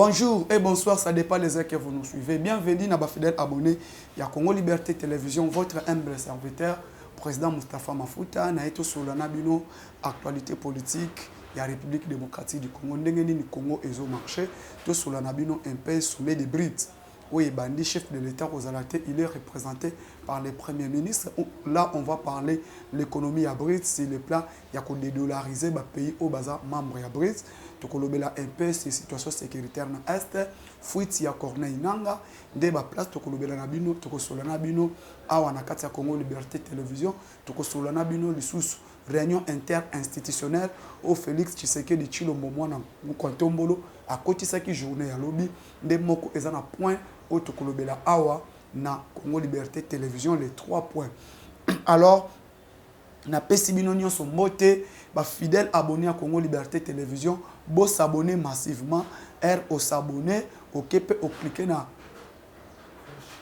Bonjour et bonsoir, ça dépend les heures que vous nous suivez. Bienvenue à fidèles abonnés à Congo Liberté Télévision, votre humble serviteur, président Moustapha Mafuta, Naïto Solana Bino, actualité politique, la République démocratique du Congo, Ndengeni du Congo et au marché, tout Solana Bino, un pays sommet des Brites. Oui, Bandi, chef de l'État Rosalate, il est représenté par les premiers ministres. Là, on va parler de l'économie à Brites, c'est le plan, il y a qu'on dédollariser le pays au bazar membre à Brites. Tokolobela un peu ces situations sécuritaires dans l'Est, fuite ya Corneille Nanga, débat place tokolobela na bino, tokosolana bino, awa na kati ya Congo Liberté Télévision, tokosolana bino lisusu réunion interinstitutionnelle au Félix Tshisekedi Tshilombo mwana Mukontombolo a kotisaki journée ya lobby nde moko eza na point au tokolobela awa na Congo Liberté Télévision les 3 points. Alors na pesi bino nyonso mbote ba fidèle abonné à Congo Liberté Télévision bo s'abonner massivement au s'abonner au kepe au cliquer na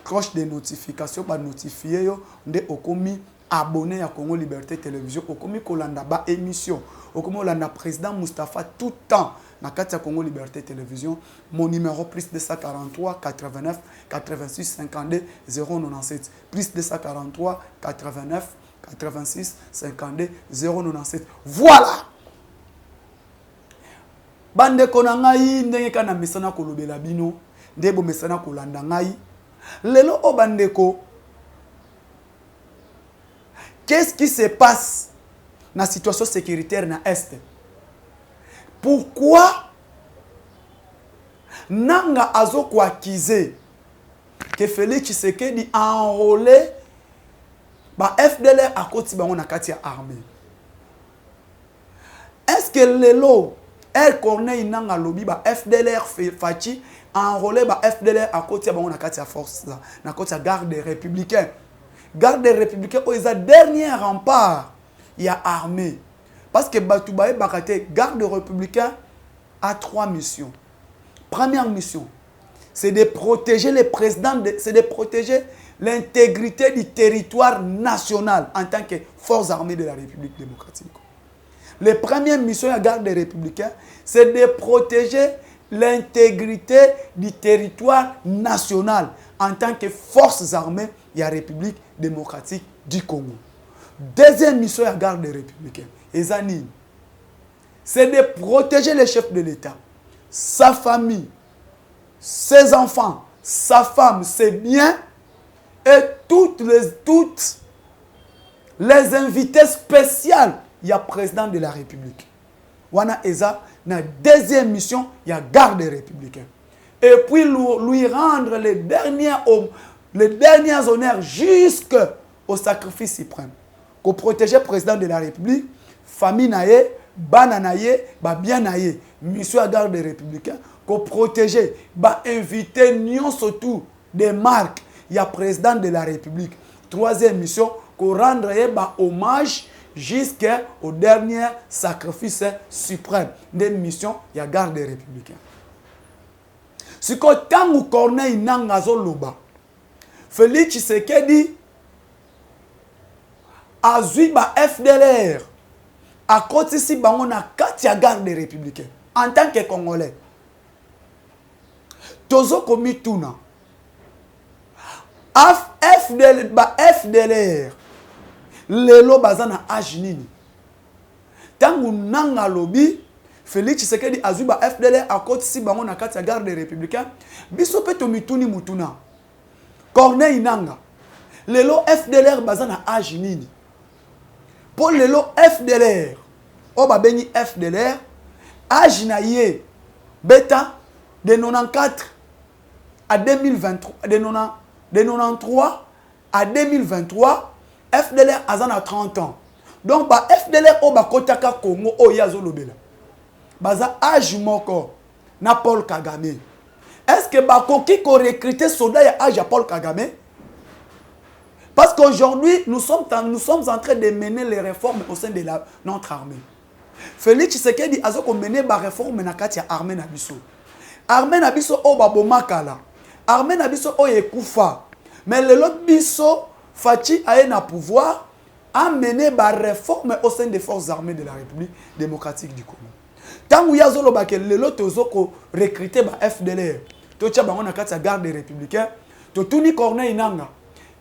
cloche de notification ba notifier yo nde okomi abonné à Congo Liberté Télévision okomi kolanda ba émission okomi kolanda président Moustapha tout temps na kati ya Congo Liberté Télévision. Mon numéro plus 243 89 86 52 097 plus 243 89 86 52 097. Voilà. Bande konangai ndenge kana mesana kolobela bino ndebo mesana kolanda ngai lelo o bandeko. Qu'est-ce qui se passe dans la situation sécuritaire dans l'Est? Pourquoi Nanga Azoko accusé que Félix Tshisekedi a enrôlé ba FDLR à côté de la Katia armée? Est-ce que lelo El Corneille Nanga lobby ba FDLR Fachi a enrôlé ba FDLR à côté de la Katia force na côté garde des républicains? Garde des républicains au dernier rempart il y a armée. Parce que Batoubaye Bakate, garde républicain, a 3 missions. Première mission, c'est de protéger les présidents, c'est de protéger l'intégrité du territoire national en tant que force armée de la République démocratique. Les premières missions de la garde des républicains, c'est de protéger l'intégrité du territoire national en tant que forces armées de la République démocratique du Congo. Deuxième mission de la garde des républicains, c'est de protéger les chefs de l'État, sa famille, ses enfants, sa femme, ses biens et toutes les invités spéciaux. Il y a président de la République. Wana Eza, na deuxième mission, il y a garde des républicains. Et puis lui rendre les derniers honneurs jusqu'au sacrifice suprême. Pour protéger le président de la République, famille naye, bana naye, ba bien naye, mission à garde des républicains, pour protéger, ba inviter nion surtout des marques, il y a président de la République. Troisième mission, pour rendre ba hommage jusqu'au dernier sacrifice suprême. Des missions, il y a garde des républicains. Ce que tant ou Corneille Nangazo Loba, Félix Tshisekedi azui ba FDLR à côté si bango na katia garde des républicains en tant que Congolais. Tozo komi tuna FDLR lelo bazana âge nini tangu nanga lobi Félix Tshisekedi azui ba FDLR à côté si bango na katia garde des républicains biso pe to mituni mutuna Corneille Nanga lelo FDLR bazana âge nini. Pour le lot FDLR, on va béni FDLR, âge naïe, bêta, de 94 à 2023, de 93 à 2023, FDLR a 30 ans. Donc, bah, FDLR, on va kotaka Congo, oh yazo lobela. Baza âge moko, na Paul Kagame. Est-ce que bah, koki ko recruter soldat ya âge à Paul Kagame? Parce qu'aujourd'hui, nous sommes en train de mener les réformes au sein de notre armée. Félix Tshisekedi a mené des réformes dans l'armée Nabiso. Armée Nabiso o babomakala. Armée Nabiso o yekufa. Mais le lot biso Fachi a un pouvoir à mener des réformes au sein des forces armées de la République démocratique du Congo. Tant que yazolo ba ke lelo tozo ko recruter ba FDLR. To tia bango na kati ya garde des républicains. To tuni Corneille Nanga.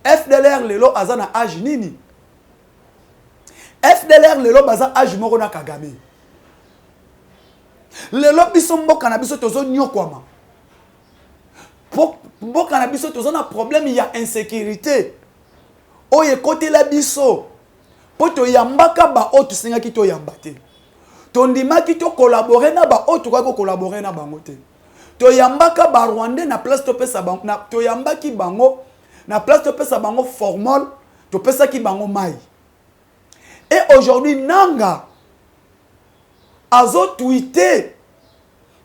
FDLR lelo azana âge nini. FDLR lelo baza âge moko na Kagame. Lelo biso mboka na biso tozo nyokwama. Mboka na biso tozo na problème ya insécurité. Oye côté la biso. Poto yambaka ba o tusinga ki to yambate. Tondima ki to collaborer na ba o to ka ko collaborer na bango te. To yambaka ba Rwandais na place to pesa bango na to yambaki bango na place to pesa bango formal to pesa ki bango mai. Et aujourd'hui Nanga azo tweeté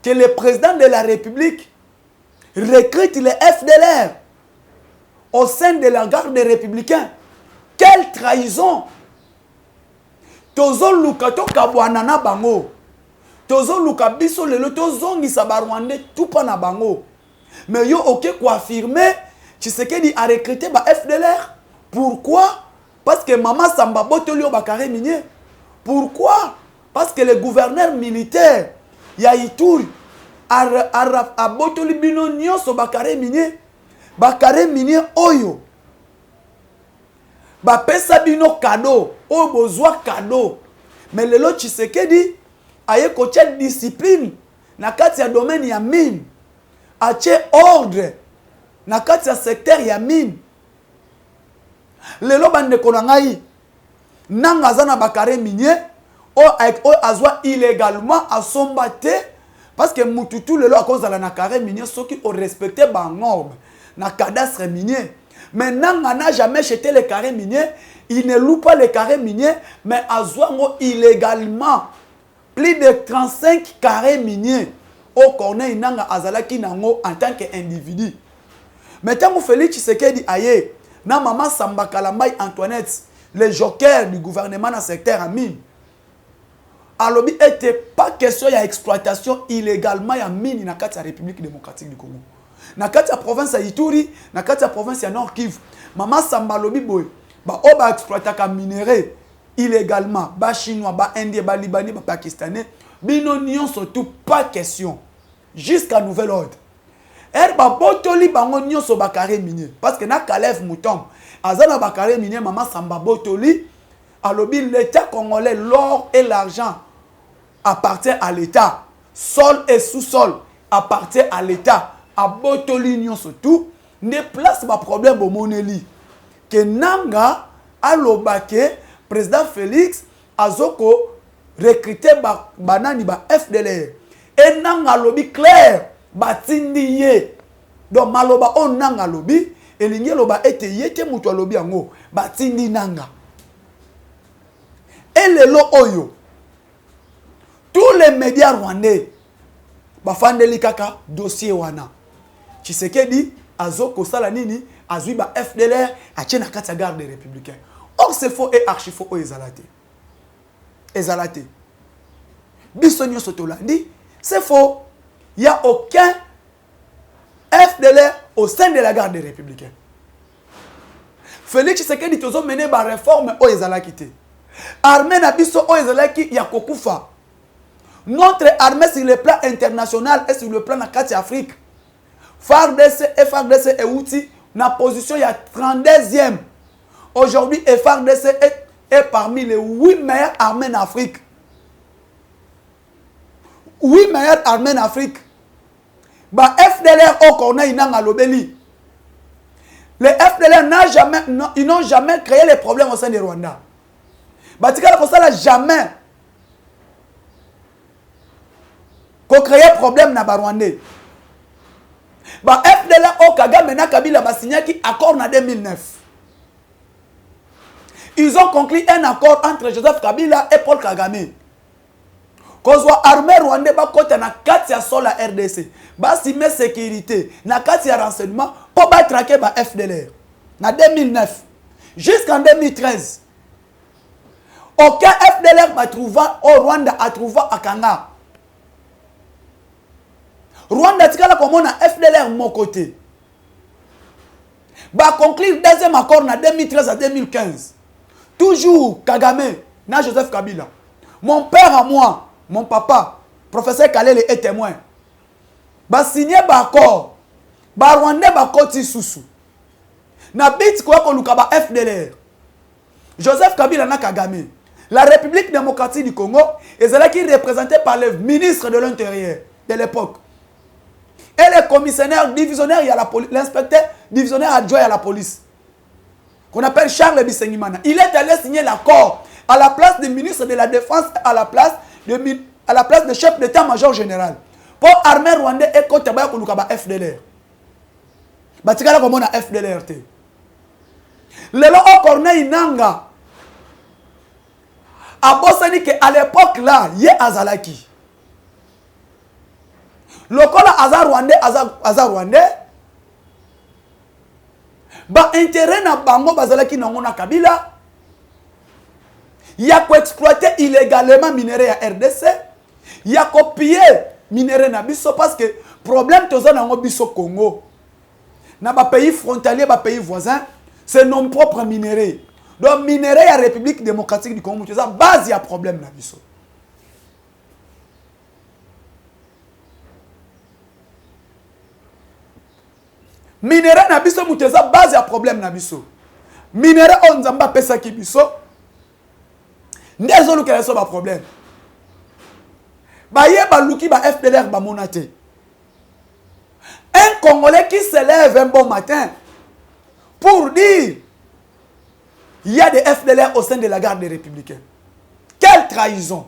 que le président de la République recrute les FDLR au sein de la garde des républicains. Quelle trahison! Tozo luka to kabwana na bango. Tozo luka biso lelo tozo ngisa ba Rwandais tout pas na bango. Mais yo ok quoi affirmer Tshisekedi a recruté ba FDLR. Pourquoi? Parce que Maman Samba Botolio bakare minier. Pourquoi? Parce que le gouverneur militaire ya Ituri a Botoli bino nyonso bakare minier. Bakare minier oyo. Ba pesa bino cadeau, o bozwa cadeau. Mais lelo Tshisekedi aye kocha discipline na kati ya domaine ya mine. Ache ordre na kati ya secteur ya mine. Lelo bande konangai nanga zana bakare minier o azwa illégalement asombate parce que mututu lelo akozala na carré minier soki o respecter ba norme na cadastre minier. Mais Nanga n'a jamais jeté les carrés miniers. Il ne loue pas les carrés miniers, mais Azwango illégalement. Plus de 35 carrés miniers. Au Corneille Nanga Azalaki Nango en tant qu'individu. Mais tant que Félix Tshisekedi aye, na Maman Samba Kalambai Antoinette, les jokers du gouvernement dans le secteur à mine. Alors, il n'était pas question d'exploitation illégalement à mine dans la République démocratique du Congo. Na kati ya province ya Ituri, na kati ya province ya Nord Kivu, Maman Samba lobi boy, ba o ba exploitaka minerai illégalement, ba chinois, ba indien, ba libanais, ba pakistanais, bino nyonso tout pas question jusqu'à nouvel ordre. Ba botoli bango nyonso ba carré minier parce que na Kalev Moutom, azana ba carré minier Maman Samba botoli, alobi l'État congolais, l'or et l'argent appartient à l'État. Sol et sous-sol appartient à l'État. A botoli nyon surtout ne place ba problème au moneli que Nanga alobake président Félix azoko recruter ba banani ba FDLR et Nanga lobi clair batindi ye donc maloba on Nanga lobi elingi loba ete yete mutu lobi yango batindi Nanga et lelo oyo tous les médias rwandais bafandeli kaka dossier wana Tshisekedi azoko sala nini azui ba FDLR achena kati ya garde des républicains. Or c'est faux et archi faux o ezalate. Ezalate. Bisonyo sotolandi, c'est faux. Il y a aucun FDLR au sein de la garde des républicains. Félix Tshisekedi tozo mené ba réforme o ezalaki te. Armée na biso o ezalaki ya kokufa. Notre armée sur le plan international et sur le plan na kati Afrique. FARDC et FARDC est outil na position il y a 32e. Aujourd'hui, FARDC est parmi les 8 meilleures armées en Afrique. 8 meilleures armées en Afrique. Bah FDLR au Corneille Nanga Lobeli. Les FDLR ils n'ont jamais créé les problèmes au sein du Rwanda. Bah tika comme ça là jamais. Qu'on crée problème na Rwandais. Ba FDLR au Kagame na Kabila ba signé qui accord en 2009. Ils ont conclu un accord entre Joseph Kabila et Paul Kagame. Kozwa armée rwandais ba côté na kati ya sol la RDC. Ba simé sécurité na kati ya renseignement pour ba traquer ba FDLR. Na 2009 jusqu'en 2013. Aucun FDLR va trouver au Rwanda a trouvé à Kanga. Rwanda tikala comme on a FDLR mon côté. Ba conclure deuxième accord en 2013 à 2015. Toujours Kagame, na Joseph Kabila. Mon père à moi, mon papa, Professeur Kalele est témoin. Ba signé ba accord. Ba Rwandais ba koti susu. Na bit quoi ko luka ba FDLR. Joseph Kabila na Kagame. La République démocratique du Congo est celle qui est représentée par le ministre de l'Intérieur de l'époque. Et le commissaire divisionnaire, il y a l'inspecteur divisionnaire adjoint à la police. Qu'on appelle Charles Bisengimana. Il est allé signer l'accord à la place du ministre de la Défense, à la place du chef d'état-major général. Pour armer Rwandais et contre Koluka FDLR. Batikala comme on a FDLR. Lelo au Corneille Nanga. A Bossani que à l'époque là, il y a Azalaki. Lokola Azar Rwandais. Ba intérêt na bango bazalaki na ngona Kabila. Il y a qu'à exploiter illégalement minerai à RDC. Il y a qu'à piller minerai na biso parce que problème toza na ngo biso Congo. Na ba pays frontalier, ba pays voisin, c'est non propre minerai. Donc minerai à République démocratique du Congo, toza base ya problème na biso. Minerai na biso muteza base ya problème na biso. Minerai on nzamba pesa ki biso. Ndezo luka so ba problème. Ba ye ba luki ba FDLR ba monate. Un Congolais qui se lève un bon matin pour dire il y a des FDLR au sein de la garde des Républicains. Quelle trahison!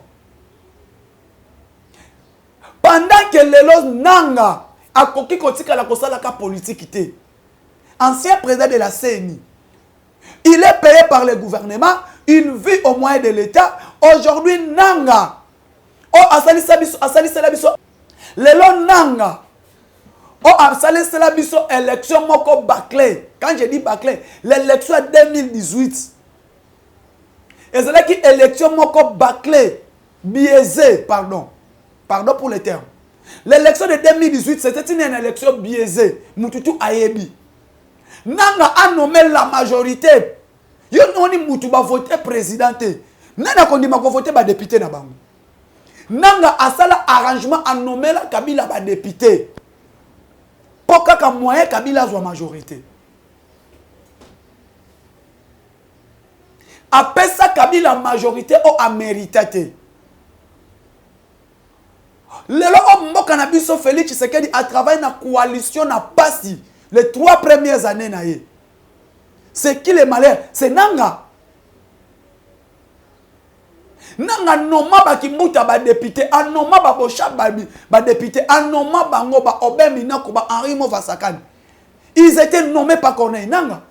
Pendant que Lelo Nanga a koki kotika la kosala ka politique, ancien président de la CNI, il est payé par le gouvernement, il vit au moyen de l'État. Aujourd'hui, Nanga, oh asali biso, Lelo Nanga, oh asali biso élection moko bâclée. Quand je dis bâclée, l'élection 2018. Et c'est là qui élection moko bâclée, biaisée, pardon pour le terme. L'élection de 2018, c'était une élection biaisée. Mututu Ayebi. Nanga a nommé la majorité. Yo noni mutu ba voter présidenté. Nana kondi ma voter ba député na bango. Nanga a sala arrangement a nommé la Kabila ba député. Poka ka moyen Kabila soit majorité. Après ça Kabila majorité o a mérité. Lelo o mboka na biso Félix Tshisekedi a travaillé na coalition na Pasi les 3 premières années na ye. C'est qui le malheur? C'est Nanga. Nanga noma ba kimbuta ba député, anoma ba bosha ba député, anoma bango ba Obemi Nako ba Henri Movasakan. Ils étaient nommés par Corneille Nanga.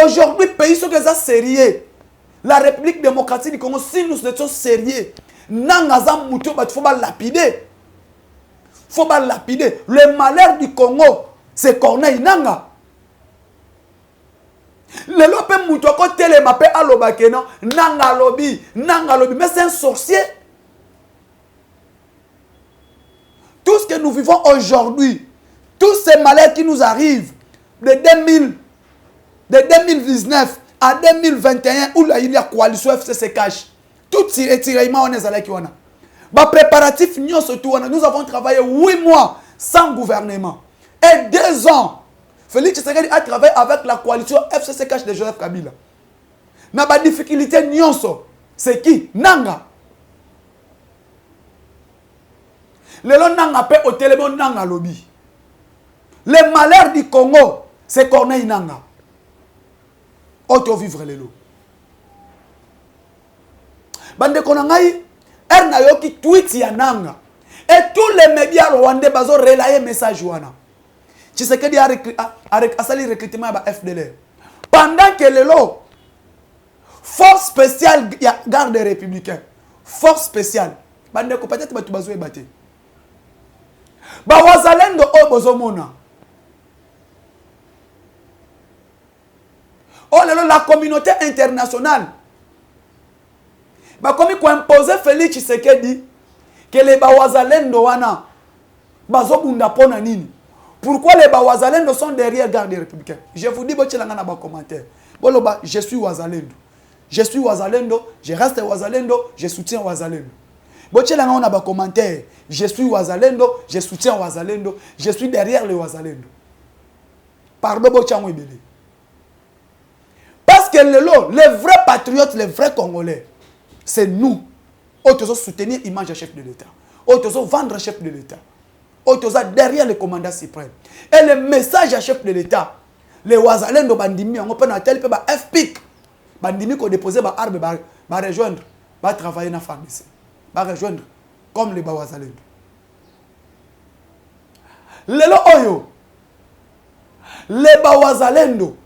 Aujourd'hui, pays sont sérieux. La République démocratique du Congo, si nous étions sérieux, Nanga za muto ba faut ba lapider. Faut ba lapider. Le malheur du Congo, c'est Corneille Nanga. Le lope muto ko télé mapé alobake non, Nanga lobi, mais c'est un sorcier. Tout ce que nous vivons aujourd'hui, tous ces malheurs qui nous arrivent de 2019 à 2021 où il y a coalition FCC cash. Tout tiraillement on est allé qui on a. Ba préparatif nous avons travaillé 8 mois sans gouvernement et 2 ans. Félix Tshisekedi a travaillé avec la coalition FCC cash de Joseph Kabila. Na ba difficulté nyonso, c'est qui? Nanga. Lelo Nanga pe au téléphone Nanga lobby. Le malheur du Congo, c'est Corneille Nanga. Auto vivre lelo. Bande konangai erna yoki tweet ya Nanga. Et tous les médias rwandais bazo relayer message wana. Tshisekedi a sali recrutement ba FDLR. Pendant que lelo force spéciale ya garde républicain, force spéciale. Bande ko peut-être batu bazo ebate. Ba wazalendo o bozomona. Oh la communauté internationale. Bah comme il faut imposer Félix Tshisekedi que les Bawazalendo wana bazobunda pona nini. Pourquoi les Bawazalendo sont derrière garde républicaine? Je vous dis botelanga na ba commentaire. Boloba je suis Wazalendo. Je suis Wazalendo, je reste Wazalendo, je soutiens Wazalendo. Bochelanga on a ba commentaire. Je suis Wazalendo, je soutiens Wazalendo, je suis derrière les Wazalendo. Pardon Bochango Ebele. Parce que les vrais patriotes, les vrais Congolais, c'est nous. Autres soutenir l'image du chef de l'État. Autres vendre le chef de l'État. Autres derrière le commandant suprême. Et le message à chef de l'État, les Wazalendo bandimi, on peut tel peu FPIC. Bandimi qui déposé ba arme ba rejoindre, ba travailler dans la pharmacie. Ba rejoindre comme les Wazalendo. Lelo oyo. Les Wazalendo.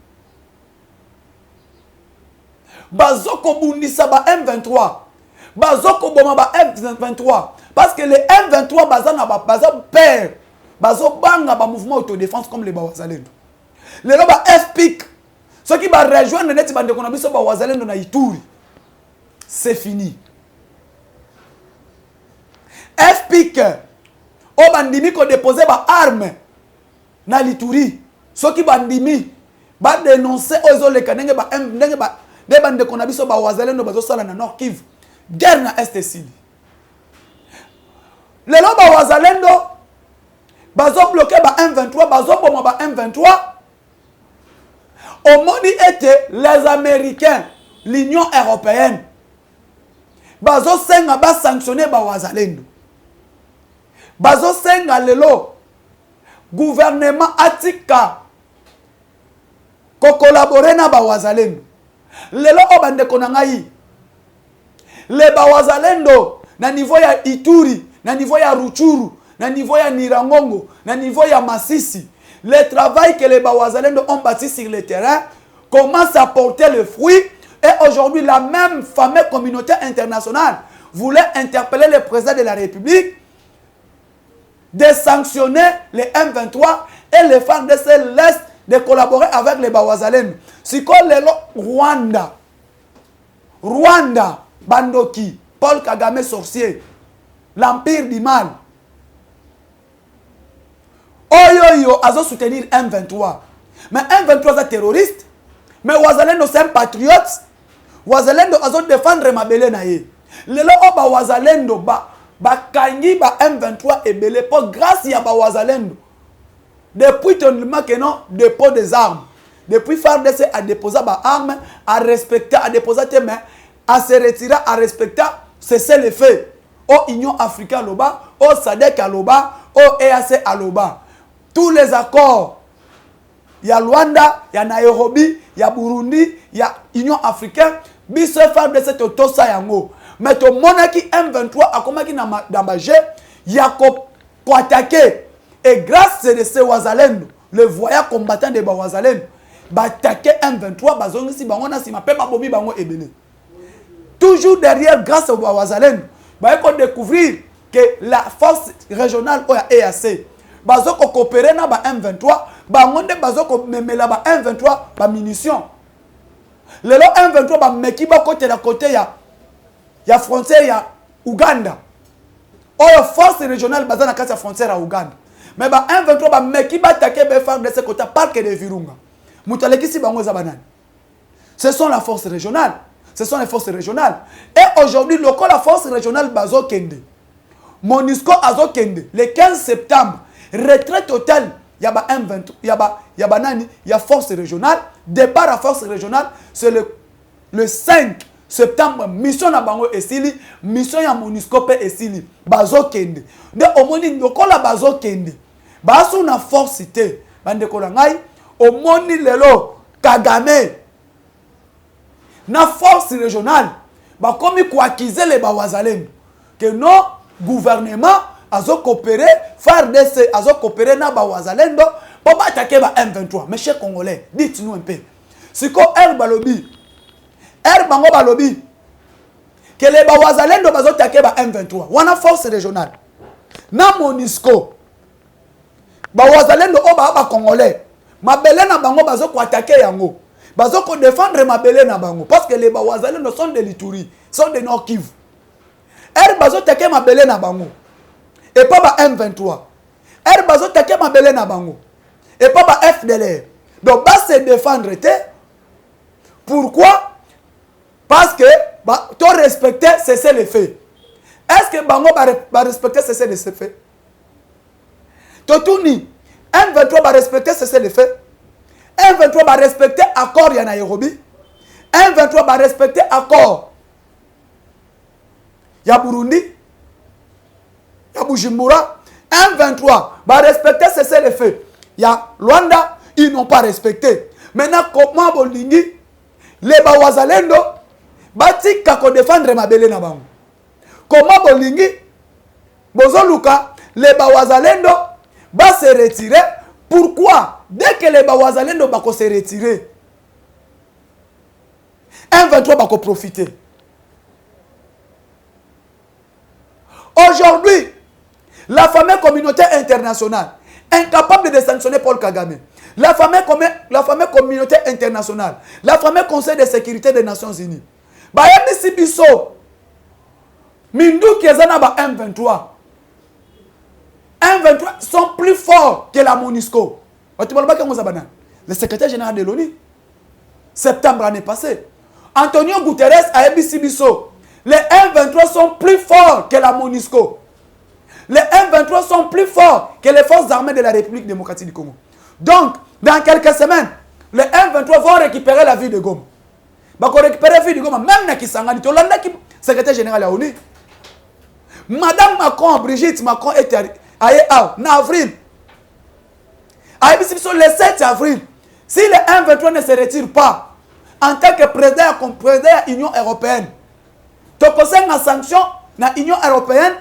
Bazoko bundisa ba M23. Bazoko boma ba M23. Parce que les M23 bazana ba père. Bazo banga ba mouvement autodéfense comme les Wazalendo. Les ba FPIC. Ceux qui va rejoindre net bande qu'on a biso ba Wazalendo na Ituri. C'est fini. FPIC. O bandimi ko déposer ba arme na l'Ituri. Ceux qui bandimi ba dénoncer aux les kanenge ba ndenge ba des bandes qu'on a biso ba Wazalendo bazo sala na Nord Kivu. Guerre na Est Sili. Les ba Wazalendo bazo bloqué ba M23, bazo boma ba M23. Au monde était les Américains, l'Union européenne. Bazo senga ba sanctionner ba Wazalendo. Bazo senga lelo gouvernement Atika ko collaborer na ba Wazalendo. Lelo obande konangai. Le ba Wazalendo na niveau ya Ituri, na niveau ya Ruchuru, na niveau ya Nirangongo, na niveau ya Masisi. Le travail que les Bawazalendo ont bâti sur le terrain commence à porter le fruit. Et aujourd'hui, la même fameuse communauté internationale voulait interpeller le président de la République de sanctionner les M23 et les femmes de l'Est de collaborer avec les Bawazalendo. Si comme le Rwanda, Bandoki, Paul Kagame sorcier, l'empire du mal. Oyoyo azo soutenir M23. Mais M23 est terroriste. Mais Wazalendo c'est un patriote. Wazalendo azo défendre Mabele na ye. Lelo oba Wazalendo ba kangi ba M23 et belé pour grâce ya ba Wazalendo. Depuis ton que non dépôt des armes. Depuis FARDC a déposé ba armes, à respecter, à déposer tes mains, à se retirer, à respecter, c'est le fait. Au Union africaine loba, au SADC à loba, au EAC à loba. Tous les accords, il y a Rwanda, il y a Nairobi, il y a Burundi, il y a Union africaine, biso faire de cette tosa yango. Mais ton monarchie M23 a commencé dans ma jet, il y a pour attaquer. Et grâce à ces Wazalendo, le voyage combattant de Wazalendo, va attaquer M23, bazongi si bangona si ma pe babobi bango ebele. Toujours derrière, grâce au Wazalendo, il faut découvrir que la force régionale est EAC. Bazo ko coopérer na ba M23, ba ngonde bazo ko memela ba M23 ba munitions. Lelo M23 ba mekiba côté la côté ya frontière ya Uganda. Oyo force régionale bazana kati ya frontière à Uganda. Mais ba M23 ba mekiba attaquer ba faire de ce côté parc de Virunga. Mutaleki si bango za banane. Ce sont la force régionale. Ce sont les forces régionales. Et aujourd'hui, la force régionale bazo kende. Monusco azo kende. Le 15 septembre, retraite totale, il y a M23, il y a force régionale. Départ à force régionale, c'est le 5 septembre, mission na bango esili, mission ya Monusco et esili. Bazo kende. De omoni lokola bazo kende. Baso na force te. Bande kolangai, omoni lelo Kagame. Na force régionale, ba komi ko accuser les Bawazalendo que non gouvernement azo coopérer, FARDC azo coopérer na Bawazalendo pour attaquer ba M23. Mes chers Congolais, dites-nous un peu. Si ko balobi bango balobi que les Bawazalendo bazo attaquer ba M23. Wana force régionale. Na Monusco Bawazalendo o ba Congolais. Mabele na bango bazo ko attaquer yango. Bazo ko défendre Mabele na bango parce que les Bawazalendo sont de l'Ituri, sont de Nord Kivu. Bazo teke Mabele na bango et pas ba M23. Bazo teke Mabele na bango et pas ba FDLR. Donc ba se défendre te. Pourquoi? Parce que to respecter c'est le fait. Est-ce que Bango va respecter cessez de ce fait? Totouni, M23 va respecter cessez de fait. M23 va respecter accord ya Nairobi. M23 va respecter accord ya Burundi, ya Bujumbura. M23 va respecter cessez de fait. Ya Rwanda, ils n'ont pas respecté. Maintenant, comment Bolingi, les Bawazalendo, bati kako défendre Mabele na bango. Comment Bolingi, Bozoluka, les Bawazalendo, va se retirer. Pourquoi? Dès que les Bawazalendo va se retirer, M23 va profiter. Aujourd'hui, la fameuse communauté internationale, incapable de sanctionner Paul Kagame, la fameuse communauté internationale, la fameuse Conseil de sécurité des Nations Unies, Bayami Biso, Mindou Kiezana ba M23. M23 sont plus forts que la MONUSCO. Le secrétaire général de l'ONU, septembre l'année passée, Antonio Guterres a dit Biso, les M23 sont plus forts que la MONUSCO. Les M23 sont plus forts que les forces armées de la République démocratique du Congo. Donc, dans quelques semaines, les M23 vont récupérer la ville de Goma. Ils vont récupérer la ville de Goma, même si Kisangani, secrétaire général de l'ONU. Madame Macron, Brigitte Macron est en avril. Le 7 avril, si les M23 ne se retirent pas, en tant que président de l'Union européenne, tu conseilles une sanction dans l'Union européenne,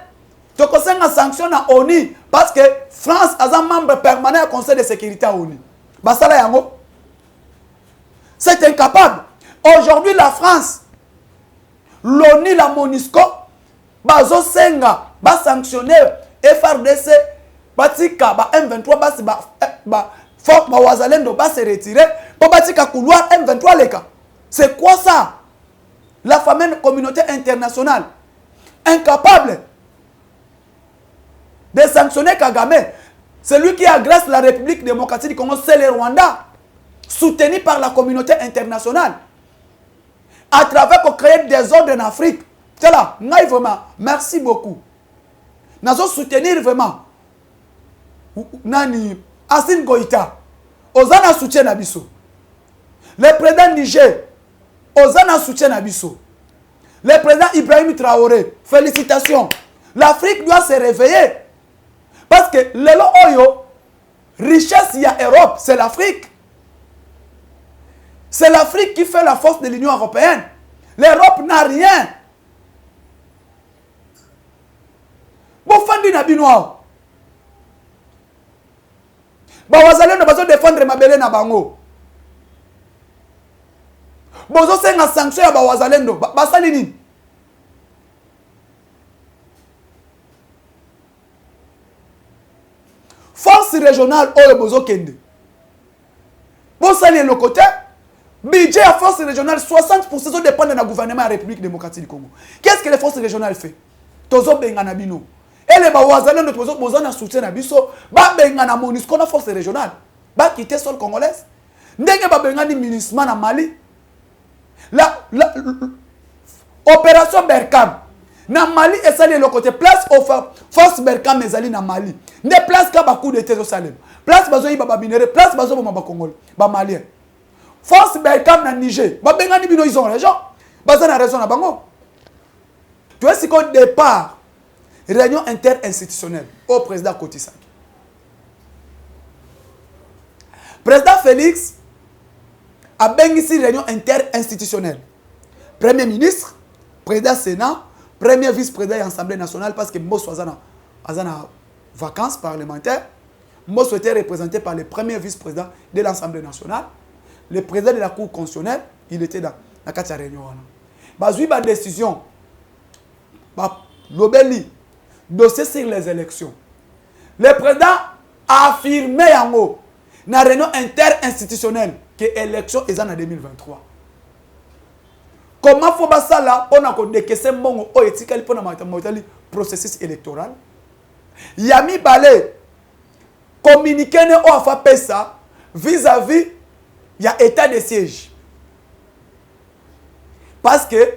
tu conseilles une sanction dans l'ONU, parce que France est un membre permanent du Conseil de sécurité à l'ONU. C'est incapable. Aujourd'hui, la France, l'ONU, la MONUSCO, bazo senga, ba sanctionner FRDC, batika ba M23 ba fort ba wazalendo ba se retirer, pour batika couloir M23 leka. C'est quoi ça? La fameuse communauté internationale incapable de sanctionner Kagame. Celui qui agresse la République démocratique du Congo, c'est le Rwanda, soutenu par la communauté internationale, à travers pour créer des ordres en Afrique. C'est là, vraiment, merci beaucoup. Nous allons soutenir vraiment Nani Assimi Goïta, Ozana soutien Abisso. Le président Niger, Ozana soutien Abisso. Le président Ibrahim Traoré, félicitations. L'Afrique doit se réveiller. Parce que le Oyo, richesse il y a Europe, c'est l'Afrique. C'est l'Afrique qui fait la force de l'Union européenne. L'Europe n'a rien. Bofandi na binoa. Bawazalendo bazo défendre Mabele na bango. Bozo senga sanction ya bawazalendo. Basali nini? Force régionale oyo bozo kende. Bosali le côté budget à force régionale 60% dépend de la gouvernement de la République démocratique du Congo. Qu'est-ce que les forces régionales font? Tozo benga na bino. Et les bawazalendo tozo bozana soutien na biso, ba benga na MONUSCO na force régionale. Ba quitter sol congolaise. Ndenge ba benga ni ministre na Mali. La opération Berkam na Mali et ça le côté place au force Berkam ezali na Mali. Ne place ka ba coup de tête au Salem. Place bazo yi ba minéré, place bazo ba Congolais, ba Malien. Force Berkam na Niger. Ba benga ni bino ils ont raison. Baza na raison na bango. Tu vois si qu'au départ réunion interinstitutionnelle au président Kotisaki. Président Félix a bien ici réunion interinstitutionnelle. Premier ministre, président Sénat, premier vice-président de l'Assemblée nationale parce que moi, je suis en vacances parlementaires. Moi, je suis représenté par le premier vice-président de l'Assemblée nationale. Le président de la Cour constitutionnelle, il était dans la réunion. Il y a une décision. L'Obéli, dossier sur les élections. Le président a affirmé en haut, dans la réunion interinstitutionnelle, que l'élection est en 2023. Comment faut ça là on a décaissé mon éthique pour le processus électoral. Yami Balé communiqué ne a fait ça vis-à-vis il y a état de siège. Parce que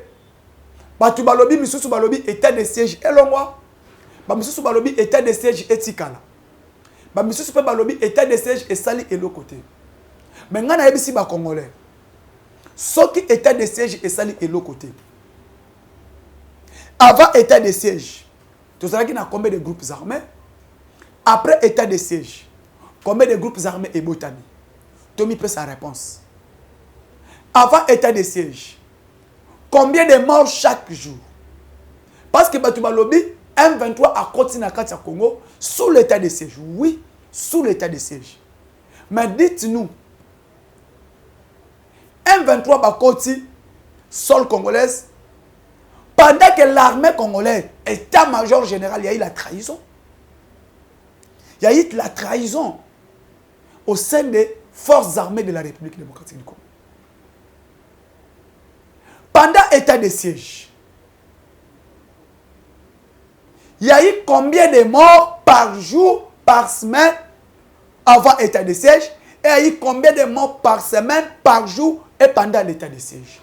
Batu balobi misusu balobi état de siège elongwa. Ba misusu balobi état de siège etikala. Ba misusu pe balobi état de siège esali elo côté. Mais ngana yebisi ba congolais. Soki état de siège esali elo côté. Avant état de siège, tu sais qu'il y a combien de groupes armés? Après état de siège, combien de groupes armés et botami? Tommy peut sa réponse. Avant état de siège, combien de morts chaque jour? Parce que Batouba Lobby, M23 a continué à Katia Congo sous l'état de siège. Oui, sous l'état de siège. Mais dites-nous, M23 a continué sol congolaise pendant que l'armée congolaise, état-major général, il y a eu la trahison. Il y a eu la trahison au sein des forces armées de la République démocratique du Congo. Pendant l'état de siège, il y a eu combien de morts par jour, par semaine, avant l'état de siège, et il y a eu combien de morts par semaine, par jour, et pendant l'état de siège.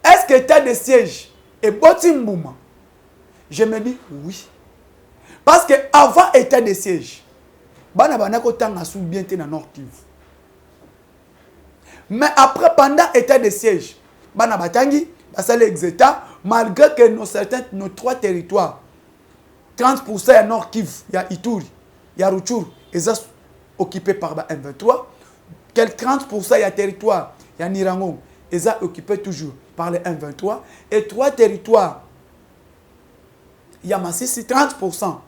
Est-ce que l'état de siège est Botimbouma? Je me dis oui. Parce que avant l'état de siège, mais après, pendant l'état de siège, malgré que nos trois territoires, 30% à Nord Kivu, il y a Ituri, il y a Rutshuru, ils sont occupés par M23. Quel 30% il y a territoire, il y a Nirango, ils sont occupés toujours par les M23. Et trois territoires, il y a Massissi, 30%.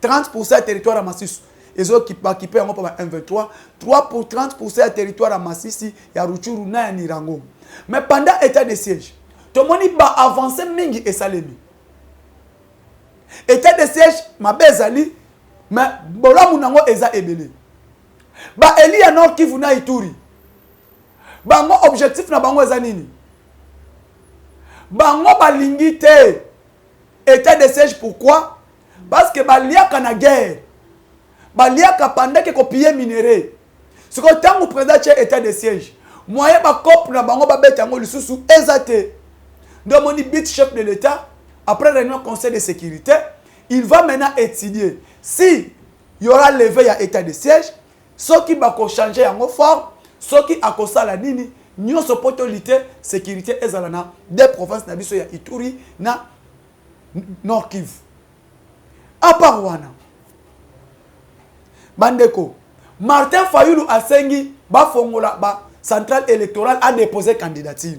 30% de territoire à Massissi, ils sont occupés par M23. 30% de territoire à Massissi, il y a Rutshuru, il y a Nirango. Mais pendant l'état de siège, tout le monde va avancer mingi et salemi. État de siège, ma bezali, mais bola munango eza ebele. Ba eli ya Nord Kivu na Ituri. Bango objectif na bango eza nini? Bango balingi te. État de siège pourquoi? Parce que baliaka na guerre. Baliaka pendant que copier minéré. Ce que tant au président tient état de siège. Moyen ba cop na bango ba beta ngo lisusu ezate. Donc mon bit chef de l'État après réunion conseil de sécurité, il va maintenant étudier si il y aura levé à état de siège, ceux qui va changer en forme, ceux qui a la nini, nous supportons sécurité ezalana des provinces na biso ya Ituri na Nord Kivu. À part wana. Bandeko, Martin Fayulu asengi ba fongola ba centrale électorale a déposé candidature.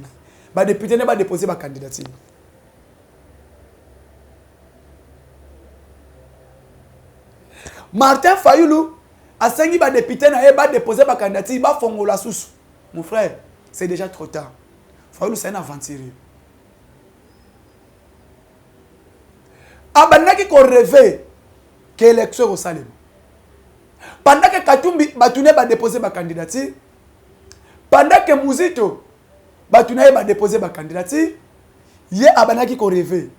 Ba député ne ba déposer ba candidature. Martin Fayulu asengi ba député na ba déposer ba candidature ba fongola susu. Mon frère, c'est déjà trop tard. Fayulu c'est un aventurier. Abanaki ko rêver que l'élection au Salem. Pendant que Katumbi Batoune va déposer ma candidature, pendant que Mouzito Batoune va déposer ma candidature, il y a Abanaki qui rêvait.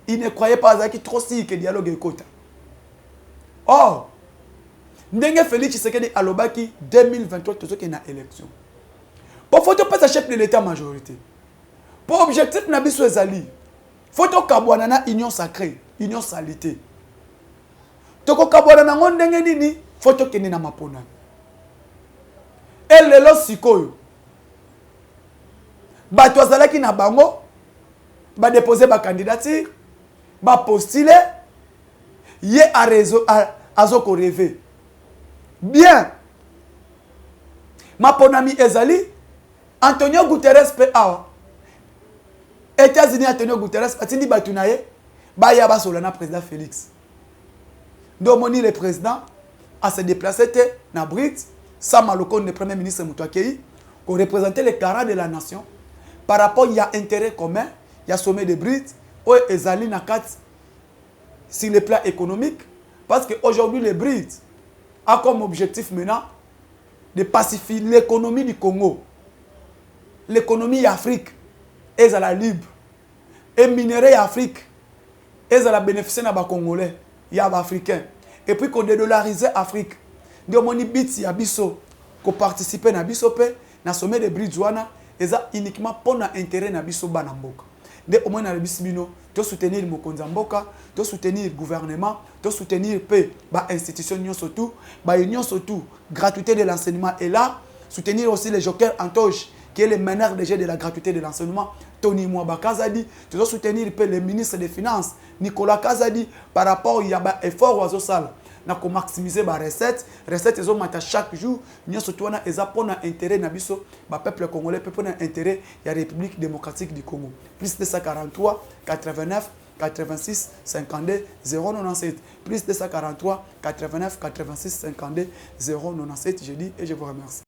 Il ne croyait pas à qui trop si que dialogue est quota. Or, Ndenge Félix Tshisekedi Alobaki 2023 tout ce qui est une élection. Pour photo pas chef de l'état majorité. Pour objectif na biso ezali. Photo kabwana union sacrée, union salité. Toko kabwana na ndenge nini photo kene na mapona. Et lelo sikoyo. Bato azalaki na bango ba déposer ba candidature, ba postuler, ye a réseau azoko rêver. Bien. Maponami ezali Antonio Guterres pe awa. États-Unis Antonio Guterres atindi batunaye ba ya ba solana président Félix. Donc moni le président a se déplacé na Brite, Sam Maloko le premier ministre Moutouakei pour représenter les carats de la nation. Par rapport il y a intérêt commun, il y a sommet de Brite ou ezali na kat sur le plan économique parce que aujourd'hui les Brites a comme objectif maintenant de pacifier l'économie du Congo. L'économie Afrique est à la libre. Et minerai Afrique est à la bénéficier na Congolais, il y a Africains. Et puis qu'on dédollarise Afrique. Donc moni bit ya biso ko participer na biso pe na sommet de Bridgewana et ça uniquement pour na intérêt na biso banamboka. nde au moins na bisibino to soutenir mokonza mboka to soutenir gouvernement to soutenir pe ba institution union surtout ba union surtout gratuité de l'enseignement est là soutenir aussi les jokers Antoche qui est le meneur déjà de la gratuité de l'enseignement Tony Mwaba Kazadi tu dois soutenir pe le ministre des finances Nicolas Kazadi par rapport il y a ba effort aux salles na ko maximiser ba recette ils ont mata chaque jour nous surtout na eza pona intérêt na biso ba peuple congolais peuple na intérêt ya République démocratique du Congo plus de 143 89 86 52 097 plus de 143 89 86 52 097 je dis et je vous remercie.